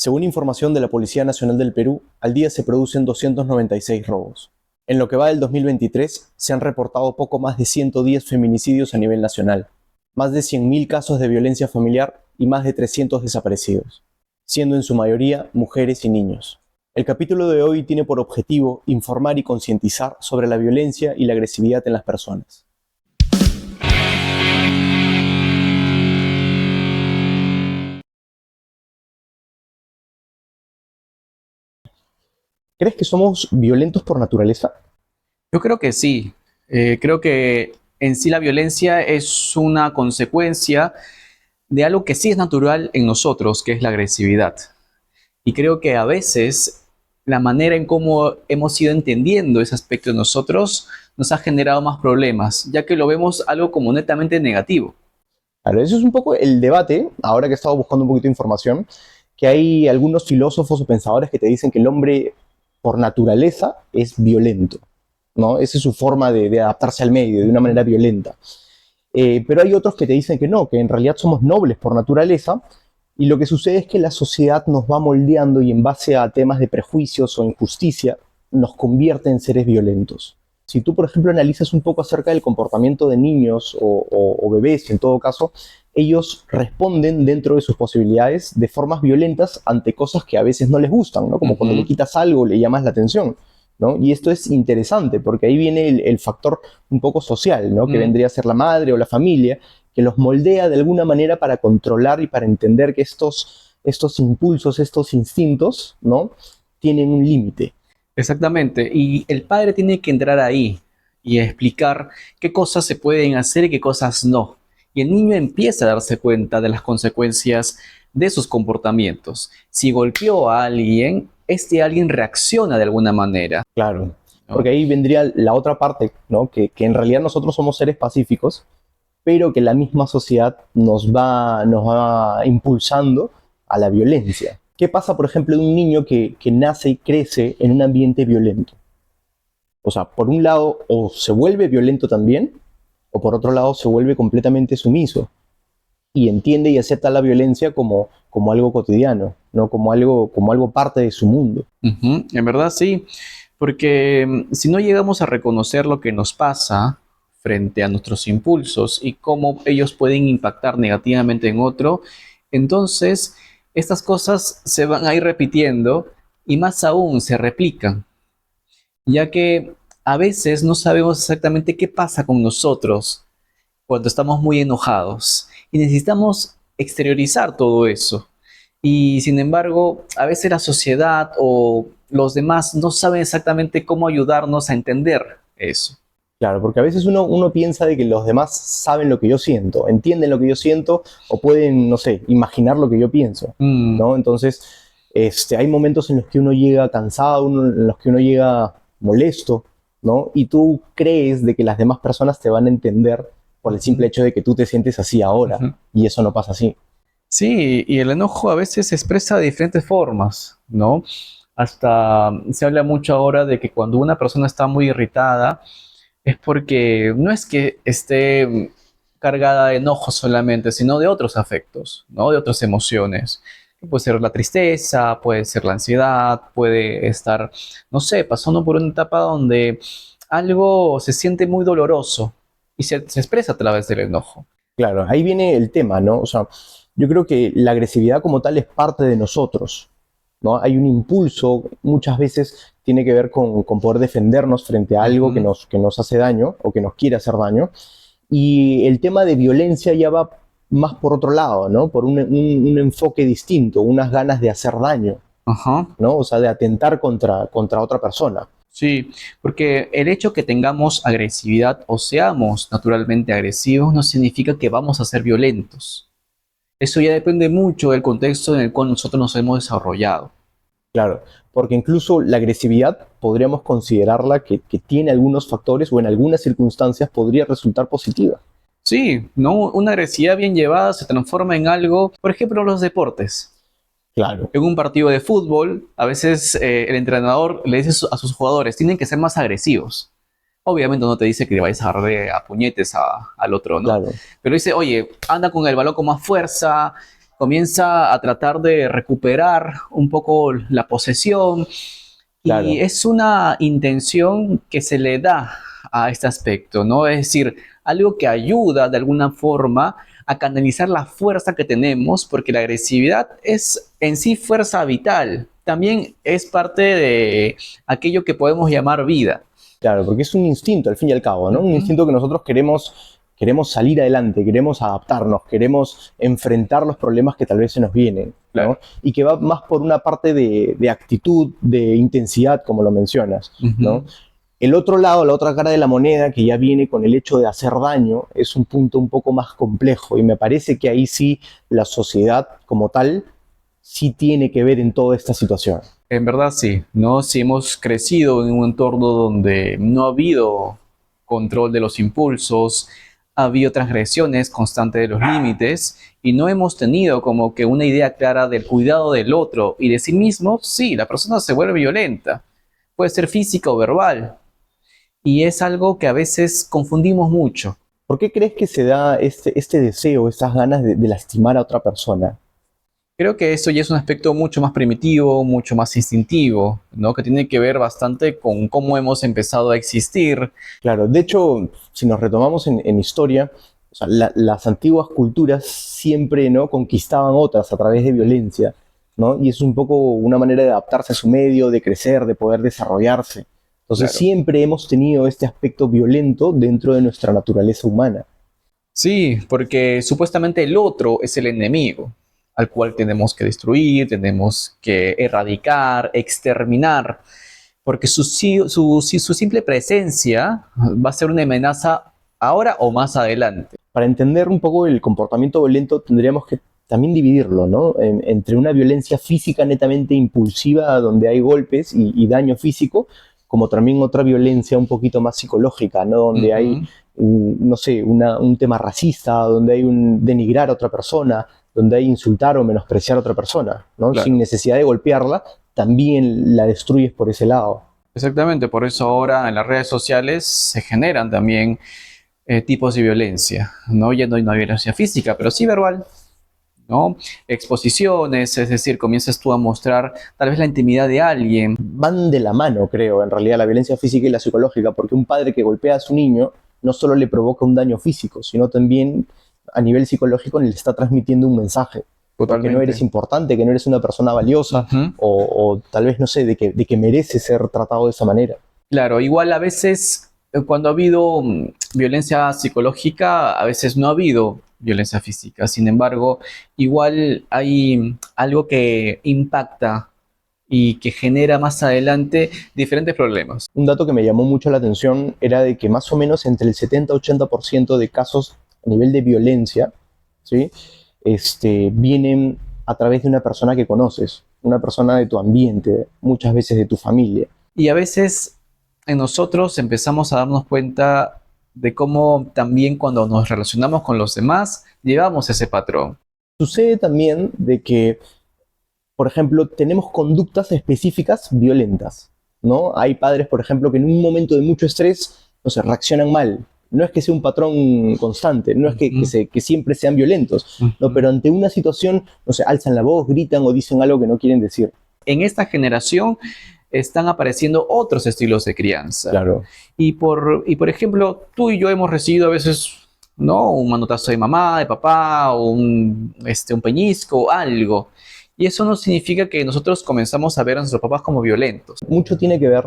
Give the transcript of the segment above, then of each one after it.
Según información de la Policía Nacional del Perú, al día se producen 296 robos. En lo que va del 2023, se han reportado poco más de 110 feminicidios a nivel nacional, más de 100.000 casos de violencia familiar y más de 300 desaparecidos, siendo en su mayoría mujeres y niños. El capítulo de hoy tiene por objetivo informar y concientizar sobre la violencia y la agresividad en las personas. ¿Crees que somos violentos por naturaleza? Yo creo que sí. Creo que en sí la violencia es una consecuencia de algo que sí es natural en nosotros, que es la agresividad. Y creo que a veces la manera en cómo hemos ido entendiendo ese aspecto de nosotros nos ha generado más problemas, ya que lo vemos algo como netamente negativo. Claro, eso es un poco el debate, ahora que he estado buscando un poquito de información, que hay algunos filósofos o pensadores que te dicen que el hombre por naturaleza es violento, ¿no? Esa es su forma de adaptarse al medio, de una manera violenta. Pero hay otros que te dicen que no, que en realidad somos nobles por naturaleza, y lo que sucede es que la sociedad nos va moldeando y en base a temas de prejuicios o injusticia, nos convierte en seres violentos. Si tú, por ejemplo, analizas un poco acerca del comportamiento de niños o bebés, en todo caso, ellos responden dentro de sus posibilidades de formas violentas ante cosas que a veces no les gustan, ¿no? Como cuando le quitas algo, le llamas la atención, ¿no? Y esto es interesante porque ahí viene el factor un poco social, ¿no? Que vendría a ser la madre o la familia, que los moldea de alguna manera para controlar y para entender que estos impulsos, estos instintos, ¿no? Tienen un límite. Exactamente. Y el padre tiene que entrar ahí y explicar qué cosas se pueden hacer y qué cosas no. Y el niño empieza a darse cuenta de las consecuencias de sus comportamientos. Si golpeó a alguien, este alguien reacciona de alguna manera, Claro, ¿no? porque ahí vendría la otra parte, ¿no? Que en realidad nosotros somos seres pacíficos, pero que la misma sociedad nos va impulsando a la violencia. ¿Qué pasa, por ejemplo, de un niño que nace y crece en un ambiente violento? O sea, por un lado, o se vuelve violento también, o por otro lado, se vuelve completamente sumiso y entiende y acepta la violencia como algo cotidiano, ¿no? Como algo parte de su mundo. En verdad sí, porque si no llegamos a reconocer lo que nos pasa frente a nuestros impulsos y cómo ellos pueden impactar negativamente en otro, entonces estas cosas se van a ir repitiendo y más aún se replican, ya que a veces no sabemos exactamente qué pasa con nosotros cuando estamos muy enojados y necesitamos exteriorizar todo eso. Y sin embargo, a veces la sociedad o los demás no saben exactamente cómo ayudarnos a entender eso. Claro, porque a veces uno piensa de que los demás saben lo que yo siento, entienden lo que yo siento o pueden, no sé, imaginar lo que yo pienso, Mm, ¿no? Entonces, hay momentos en los que uno llega cansado, en los que uno llega molesto, ¿no? Y tú crees de que las demás personas te van a entender por el ujú, simple hecho de que tú te sientes así ahora, ujú. y eso no pasa así. Sí, y el enojo a veces se expresa de diferentes formas, ¿no? Hasta se habla mucho ahora de que cuando una persona está muy irritada, es porque no es que esté cargada de enojo solamente, sino de otros afectos, ¿no? De otras emociones. Puede ser la tristeza, puede ser la ansiedad, puede estar, no sé, pasando por una etapa donde algo se siente muy doloroso y se expresa a través del enojo. Claro, ahí viene el tema, ¿no? O sea, yo creo que la agresividad como tal es parte de nosotros, ¿no? Hay un impulso, muchas veces tiene que ver con poder defendernos frente a algo que Ujú. nos hace daño o que nos quiere hacer daño. Y el tema de violencia ya va más por otro lado, ¿no? Por un enfoque distinto, unas ganas de hacer daño, Ajá. ¿no? O sea, de atentar contra otra persona. Sí, porque el hecho que tengamos agresividad o seamos naturalmente agresivos no significa que vamos a ser violentos. Eso ya depende mucho del contexto en el cual nosotros nos hemos desarrollado. Claro, porque incluso la agresividad podríamos considerarla que tiene algunos factores o en algunas circunstancias podría resultar positiva. Sí, ¿no? Una agresividad bien llevada se transforma en algo, por ejemplo, los deportes. Claro, En un partido de fútbol, a veces el entrenador le dice a sus jugadores, tienen que ser más agresivos. Obviamente no te dice que le vayas a agarrar a puñetes al otro, ¿no? claro. Pero dice, oye, anda con el balón con más fuerza, comienza a tratar de recuperar un poco la posesión y Claro, es una intención que se le da a este aspecto, ¿no? Es decir, algo que ayuda de alguna forma a canalizar la fuerza que tenemos, porque la agresividad es en sí fuerza vital, también es parte de aquello que podemos llamar vida. claro, porque es un instinto al fin y al cabo, ¿no? Un Ujú, instinto que nosotros queremos salir adelante, queremos adaptarnos, queremos enfrentar los problemas que tal vez se nos vienen, ¿no? claro. Y que va más por una parte de actitud, de intensidad, como lo mencionas, ¿no? Ujú. El otro lado, la otra cara de la moneda, que ya viene con el hecho de hacer daño, es un punto un poco más complejo y me parece que ahí sí la sociedad como tal sí tiene que ver en toda esta situación. En verdad sí, ¿no? Si hemos crecido en un entorno donde no ha habido control de los impulsos, ha habido transgresiones constantes de los límites y no hemos tenido como que una idea clara del cuidado del otro y de sí mismo, sí, la persona se vuelve violenta. Puede ser física o verbal y es algo que a veces confundimos mucho. ¿Por qué crees que se da este deseo, estas ganas de lastimar a otra persona? Creo que eso ya es un aspecto mucho más primitivo, mucho más instintivo, ¿no? Que tiene que ver bastante con cómo hemos empezado a existir. Claro, de hecho, si nos retomamos en historia, o sea, las antiguas culturas siempre, ¿no?, conquistaban otras a través de violencia, ¿no? Y es un poco una manera de adaptarse a su medio, de crecer, de poder desarrollarse. Entonces Claro. siempre hemos tenido este aspecto violento dentro de nuestra naturaleza humana. Sí, porque supuestamente el otro es el enemigo, al cual tenemos que destruir, tenemos que erradicar, exterminar, porque su simple presencia va a ser una amenaza ahora o más adelante. Para entender un poco el comportamiento violento tendríamos que también dividirlo, ¿no? Entre una violencia física netamente impulsiva, donde hay golpes y daño físico, como también otra violencia un poquito más psicológica, ¿no? Donde hay, Ujú, no sé, un tema racista, donde hay un denigrar a otra persona, donde hay insultar o menospreciar a otra persona, ¿no? Sin claro, necesidad de golpearla, también la destruyes por ese lado. exactamente. Por eso ahora en las redes sociales se generan también tipos de violencia, ¿no? Ya no hay una violencia física, pero sí verbal, ¿no? Exposiciones, es decir, comienzas tú a mostrar tal vez la intimidad de alguien. Van de la mano, creo, en realidad, la violencia física y la psicológica, porque un padre que golpea a su niño no solo le provoca un daño físico, sino también a nivel psicológico le está transmitiendo un mensaje, ¿no? Que no eres Totalmente. importante, que no eres una persona valiosa Ujú. o tal vez, no sé, de que mereces ser tratado de esa manera. Claro, igual a veces cuando ha habido violencia psicológica, a veces no ha habido violencia física. Sin embargo, igual hay algo que impacta y que genera más adelante diferentes problemas. Un dato que me llamó mucho la atención era de que más o menos entre el 70-80% de casos a nivel de violencia, ¿sí?, vienen a través de una persona que conoces, una persona de tu ambiente, muchas veces de tu familia. Y a veces en nosotros empezamos a darnos cuenta de cómo también cuando nos relacionamos con los demás, llevamos ese patrón. Sucede también de que, por ejemplo, tenemos conductas específicas violentas, ¿no? Hay padres, por ejemplo, que en un momento de mucho estrés, no sé, reaccionan mal. No es que sea un patrón constante, no es Ujú, que siempre sean violentos, no, ujú. pero ante una situación, no sé, alzan la voz, gritan o dicen algo que no quieren decir. En esta generación están apareciendo otros estilos de crianza. Claro, Y por ejemplo, tú y yo hemos recibido a veces, ¿no? Un manotazo de mamá, de papá, o un peñisco, algo. Y eso no significa que nosotros comenzamos a ver a nuestros papás como violentos. mucho tiene que ver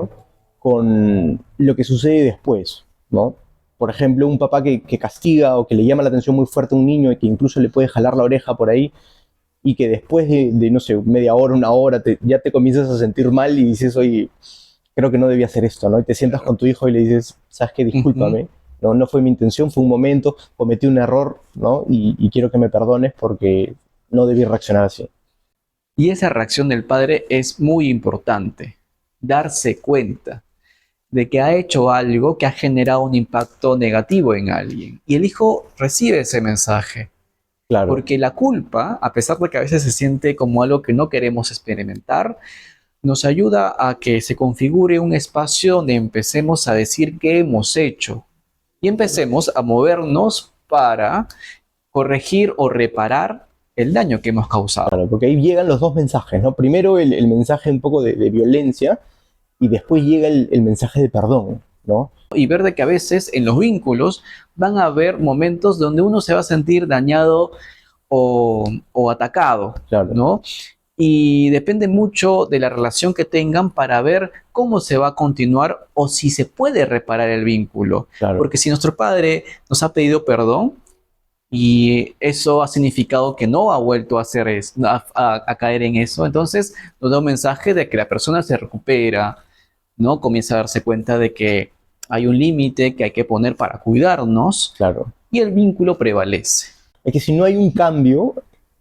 con lo que sucede después, ¿no? Por ejemplo, un papá que castiga o que le llama la atención muy fuerte a un niño y que incluso le puede jalar la oreja por ahí, y que después de no sé, media hora, una hora, ya te comienzas a sentir mal y dices, oye, creo que no debía hacer esto, ¿no? Y te sientas Claro. con tu hijo y le dices, ¿sabes qué? Ujú. Discúlpame, no, no fue mi intención, fue un momento, cometí un error, ¿no? Y quiero que me perdones porque no debí reaccionar así. Y esa reacción del padre es muy importante. Darse cuenta de que ha hecho algo que ha generado un impacto negativo en alguien. Y el hijo recibe ese mensaje. Claro, Porque la culpa, a pesar de que a veces se siente como algo que no queremos experimentar, nos ayuda a que se configure un espacio donde empecemos a decir qué hemos hecho y empecemos a movernos para corregir o reparar el daño que hemos causado. Claro, porque ahí llegan los dos mensajes, ¿no? Primero el mensaje un poco de violencia y después llega el mensaje de perdón, ¿no? Y ver de que a veces en los vínculos van a haber momentos donde uno se va a sentir dañado o atacado, Claro, ¿no? Y depende mucho de la relación que tengan para ver cómo se va a continuar o si se puede reparar el vínculo. claro. Porque si nuestro padre nos ha pedido perdón y eso ha significado que no ha vuelto a hacer a caer en eso, entonces nos da un mensaje de que la persona se recupera, ¿no? Comienza a darse cuenta de que hay un límite que hay que poner para cuidarnos Claro. y el vínculo prevalece. Es que si no hay un cambio,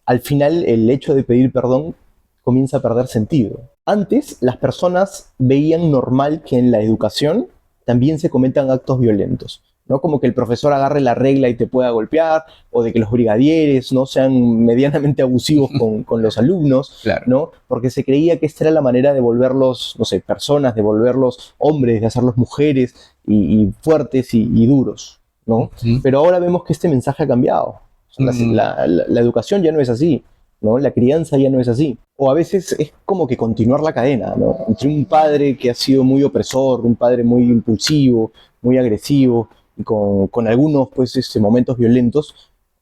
al final el hecho de pedir perdón comienza a perder sentido. Antes, las personas veían normal que en la educación también se cometan actos violentos, ¿no? Como que el profesor agarre la regla y te pueda golpear, o de que los brigadieres no sean medianamente abusivos con los alumnos, Claro. ¿no? Porque se creía que esta era la manera de volverlos, no sé, personas, de volverlos hombres, de hacerlos mujeres y fuertes y duros, ¿no? Ujú. Pero ahora vemos que este mensaje ha cambiado. Mm, La educación ya no es así, ¿no? La crianza ya no es así. O a veces es como que continuar la cadena, ¿no? Entre un padre que ha sido muy opresor, un padre muy impulsivo, muy agresivo, y con algunos pues, momentos violentos,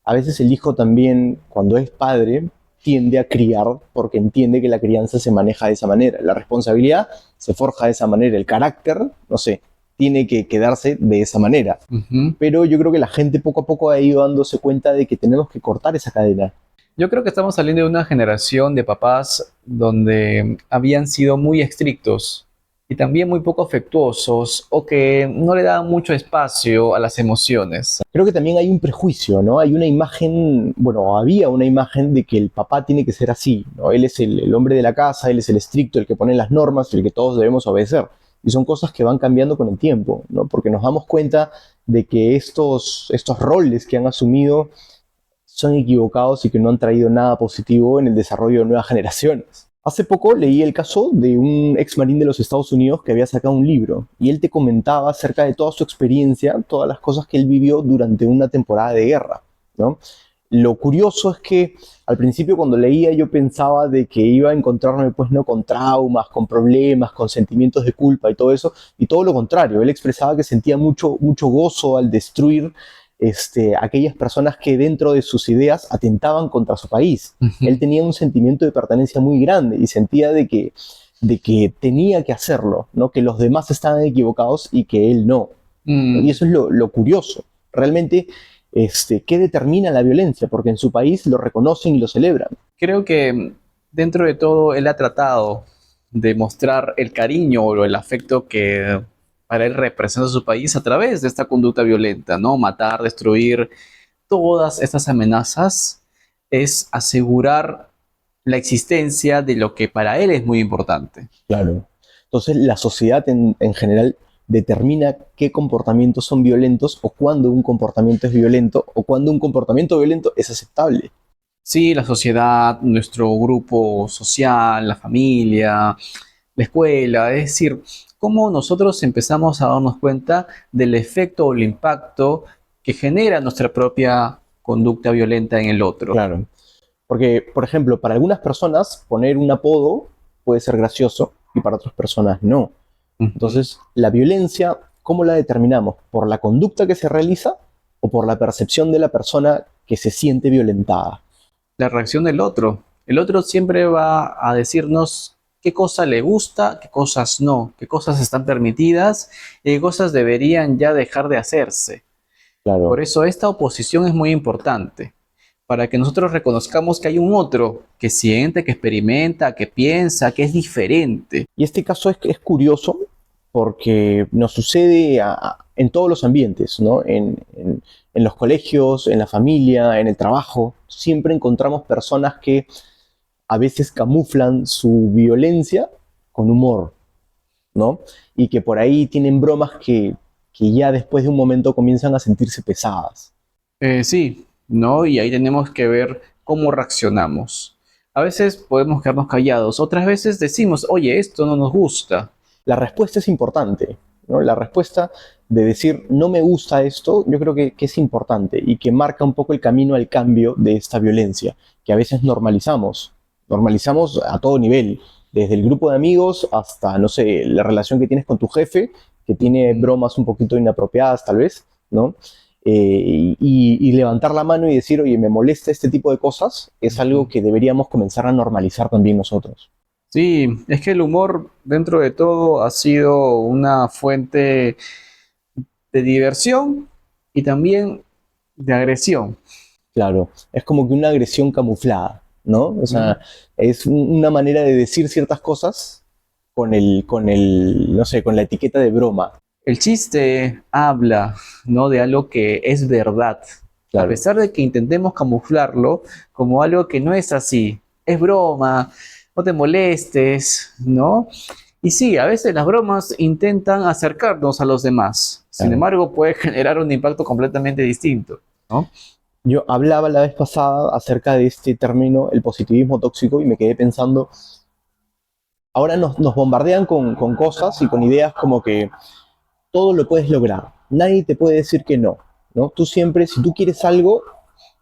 a veces el hijo también, cuando es padre, tiende a criar porque entiende que la crianza se maneja de esa manera. La responsabilidad se forja de esa manera. El carácter, no sé, tiene que quedarse de esa manera. ujú. Pero yo creo que la gente poco a poco ha ido dándose cuenta de que tenemos que cortar esa cadena. Yo creo que estamos saliendo de una generación de papás donde habían sido muy estrictos y también muy poco afectuosos o que no le daban mucho espacio a las emociones. Creo que también hay un prejuicio, ¿no? Hay una imagen, bueno, había una imagen de que el papá tiene que ser así, ¿no? Él es el hombre de la casa, él es el estricto, el que pone las normas, el que todos debemos obedecer. Y son cosas que van cambiando con el tiempo, ¿no? Porque nos damos cuenta de que estos roles que han asumido son equivocados y que no han traído nada positivo en el desarrollo de nuevas generaciones. Hace poco leí el caso de un ex marín de los Estados Unidos que había sacado un libro y él te comentaba acerca de toda su experiencia, todas las cosas que él vivió durante una temporada de guerra, ¿no? Lo curioso es que al principio cuando leía yo pensaba de que iba a encontrarme pues no con traumas, con problemas, con sentimientos de culpa y todo eso, y todo lo contrario, él expresaba que sentía mucho gozo al destruir aquellas personas que dentro de sus ideas atentaban contra su país. Él Ujú. tenía un sentimiento de pertenencia muy grande y sentía de que tenía que hacerlo, ¿no? Que los demás estaban equivocados y que él no. Y Mm, eso es lo curioso. Realmente, ¿qué determina la violencia? Porque en su país lo reconocen y lo celebran. Creo que dentro de todo él ha tratado de mostrar el cariño o el afecto que para él representa su país a través de esta conducta violenta, ¿no? Matar, destruir, todas estas amenazas es asegurar la existencia de lo que para él es muy importante. Claro. Entonces, la sociedad en general determina qué comportamientos son violentos o cuándo un comportamiento es violento o cuándo un comportamiento violento es aceptable. Sí, la sociedad, nuestro grupo social, la familia, la escuela, es decir, cómo nosotros empezamos a darnos cuenta del efecto o el impacto que genera nuestra propia conducta violenta en el otro. Claro. Porque, por ejemplo, para algunas personas poner un apodo puede ser gracioso y para otras personas no. Ujú. Entonces, la violencia, ¿cómo la determinamos? ¿Por la conducta que se realiza o por la percepción de la persona que se siente violentada? La reacción del otro. El otro siempre va a decirnos qué cosa le gusta, qué cosas no, qué cosas están permitidas y qué cosas deberían ya dejar de hacerse. Por Claro. eso esta oposición es muy importante, para que nosotros reconozcamos que hay un otro que siente, que experimenta, que piensa, que es diferente. Y este caso es curioso porque nos sucede en todos los ambientes, ¿no? En los colegios, en la familia, en el trabajo. Siempre encontramos personas que a veces camuflan su violencia con humor, ¿no? Y que por ahí tienen bromas que ya después de un momento comienzan a sentirse pesadas. Sí, ¿no? Y ahí tenemos que ver cómo reaccionamos. A veces podemos quedarnos callados, otras veces decimos, oye, esto no nos gusta. La respuesta es importante, ¿no? La respuesta de decir no me gusta esto, yo creo que es importante y que marca un poco el camino al cambio de esta violencia, que a veces normalizamos a todo nivel, desde el grupo de amigos hasta, no sé, la relación que tienes con tu jefe, que tiene Ujú. bromas un poquito inapropiadas tal vez, ¿no? Y levantar la mano y decir, oye, me molesta este tipo de cosas, es algo Ujú. que deberíamos comenzar a normalizar también nosotros. Sí, es que el humor, dentro de todo, ha sido una fuente de diversión y también de agresión. Claro, es como que una agresión camuflada, ¿no? O Ujú. sea, es una manera de decir ciertas cosas no sé, con la etiqueta de broma, El chiste habla, ¿no? De algo que es verdad, a claro. pesar de que intentemos camuflarlo como algo que no es así. Es broma, no te molestes, ¿no? Y sí, a veces las bromas intentan acercarnos a los demás. Sin Claro. embargo, puede generar un impacto completamente distinto, ¿no? Yo hablaba la vez pasada acerca de este término, el positivismo tóxico, y me quedé pensando, ahora nos bombardean con cosas y con ideas como que todo lo puedes lograr, nadie te puede decir que no, ¿no? Tú siempre, si tú quieres algo,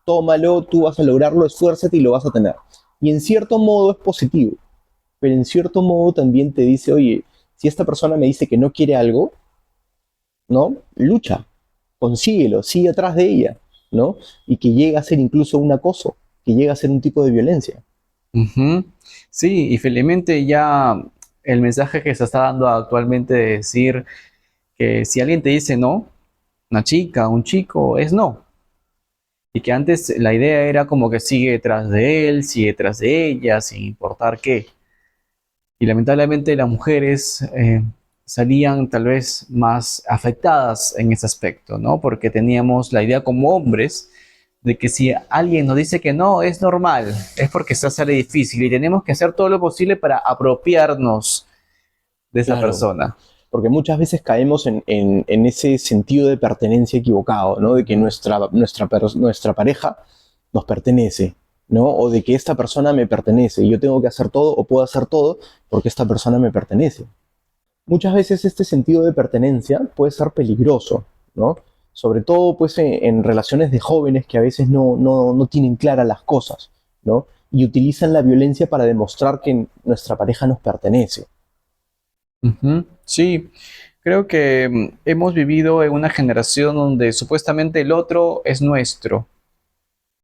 tómalo, tú vas a lograrlo, esfuérzate y lo vas a tener. Y en cierto modo es positivo, pero en cierto modo también te dice, oye, si esta persona me dice que no quiere algo, ¿no? Lucha, consíguelo, sigue atrás de ella, ¿no? Y que llega a ser incluso un acoso, que llega a ser un tipo de violencia. Ujú. Sí, y felizmente ya el mensaje que se está dando actualmente de decir que si alguien te dice no, una chica, un chico, es no. Y que antes la idea era como que sigue detrás de él, sigue detrás de ella, sin importar qué. Y lamentablemente las mujeres salían tal vez más afectadas en ese aspecto, ¿no? Porque teníamos la idea como hombres de que si alguien nos dice que no, es normal, es porque se hace difícil y tenemos que hacer todo lo posible para apropiarnos de esa Claro, persona. porque muchas veces caemos en ese sentido de pertenencia equivocado, ¿no? De que Ujú. nuestra pareja nos pertenece, ¿no? O de que esta persona me pertenece y yo tengo que hacer todo o puedo hacer todo porque esta persona me pertenece. Muchas veces este sentido de pertenencia puede ser peligroso, ¿no? Sobre todo pues en relaciones de jóvenes que a veces no tienen claras las cosas, ¿no? Y utilizan la violencia para demostrar que nuestra pareja nos pertenece. Ujú. Sí, creo que hemos vivido en una generación donde supuestamente el otro es nuestro.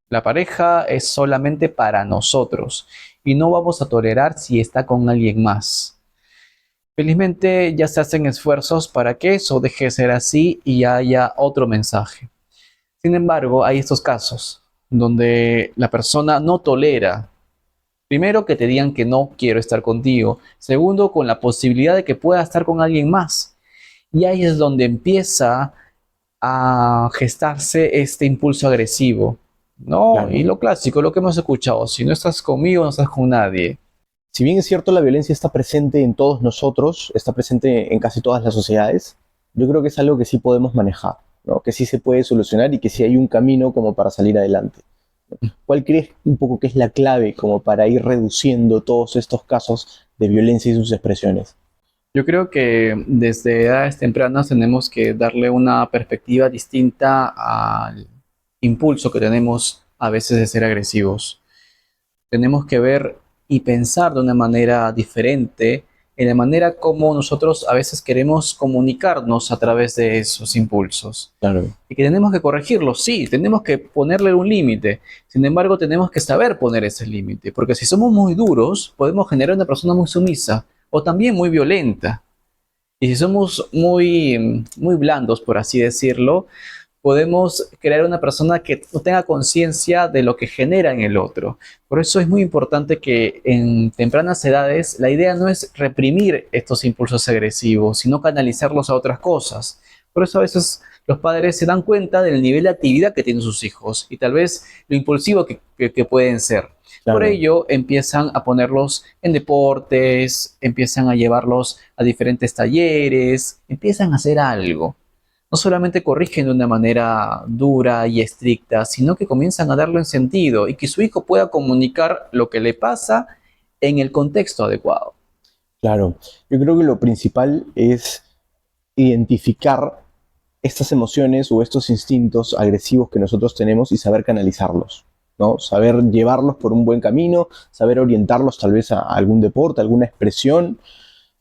La pareja es solamente para nosotros y no vamos a tolerar si está con alguien más. Felizmente ya se hacen esfuerzos para que eso deje de ser así y haya otro mensaje. Sin embargo, hay estos casos donde la persona no tolera, primero, que te digan que no quiero estar contigo, segundo, con la posibilidad de que pueda estar con alguien más. Y ahí es donde empieza a gestarse este impulso agresivo, ¿no? Y Claro. lo clásico, lo que hemos escuchado, si no estás conmigo, no estás con nadie. Si bien es cierto, la violencia está presente en todos nosotros, está presente en casi todas las sociedades, yo creo que es algo que sí podemos manejar, ¿no? Que sí se puede solucionar y que sí hay un camino como para salir adelante. ¿Cuál crees un poco que es la clave como para ir reduciendo todos estos casos de violencia y sus expresiones? Yo creo que desde edades tempranas tenemos que darle una perspectiva distinta al impulso que tenemos a veces de ser agresivos. Tenemos que ver y pensar de una manera diferente en la manera como nosotros a veces queremos comunicarnos a través de esos impulsos. Claro, Y que tenemos que corregirlos, sí, tenemos que ponerle un límite. Sin embargo, tenemos que saber poner ese límite, porque si somos muy duros, podemos generar una persona muy sumisa o también muy violenta. Y si somos muy blandos, por así decirlo, podemos crear una persona que no tenga conciencia de lo que genera en el otro. Por eso es muy importante que en tempranas edades la idea no es reprimir estos impulsos agresivos, sino canalizarlos a otras cosas. Por eso a veces los padres se dan cuenta del nivel de actividad que tienen sus hijos y tal vez lo impulsivo que pueden ser. Por claro. ello empiezan a ponerlos en deportes, empiezan a llevarlos a diferentes talleres, empiezan a hacer algo. No solamente corrigen de una manera dura y estricta, sino que comienzan a darle un sentido y que su hijo pueda comunicar lo que le pasa en el contexto adecuado. Claro, yo creo que lo principal es identificar estas emociones o estos instintos agresivos que nosotros tenemos y saber canalizarlos, ¿no? Saber llevarlos por un buen camino, saber orientarlos tal vez a algún deporte, a alguna expresión.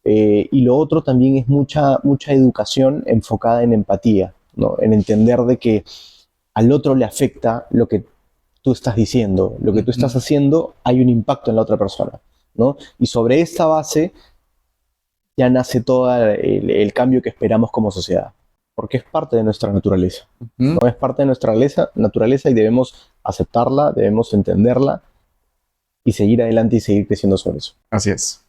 Y lo otro también es mucha educación enfocada en empatía, ¿no? En entender de que al otro le afecta lo que tú estás diciendo, lo que tú estás haciendo, hay un impacto en la otra persona, ¿no? Y sobre esta base ya nace todo el cambio que esperamos como sociedad, porque es parte de nuestra naturaleza, Ujú. ¿no? Es parte de nuestra naturaleza y debemos aceptarla, debemos entenderla y seguir adelante y seguir creciendo sobre eso. Así es.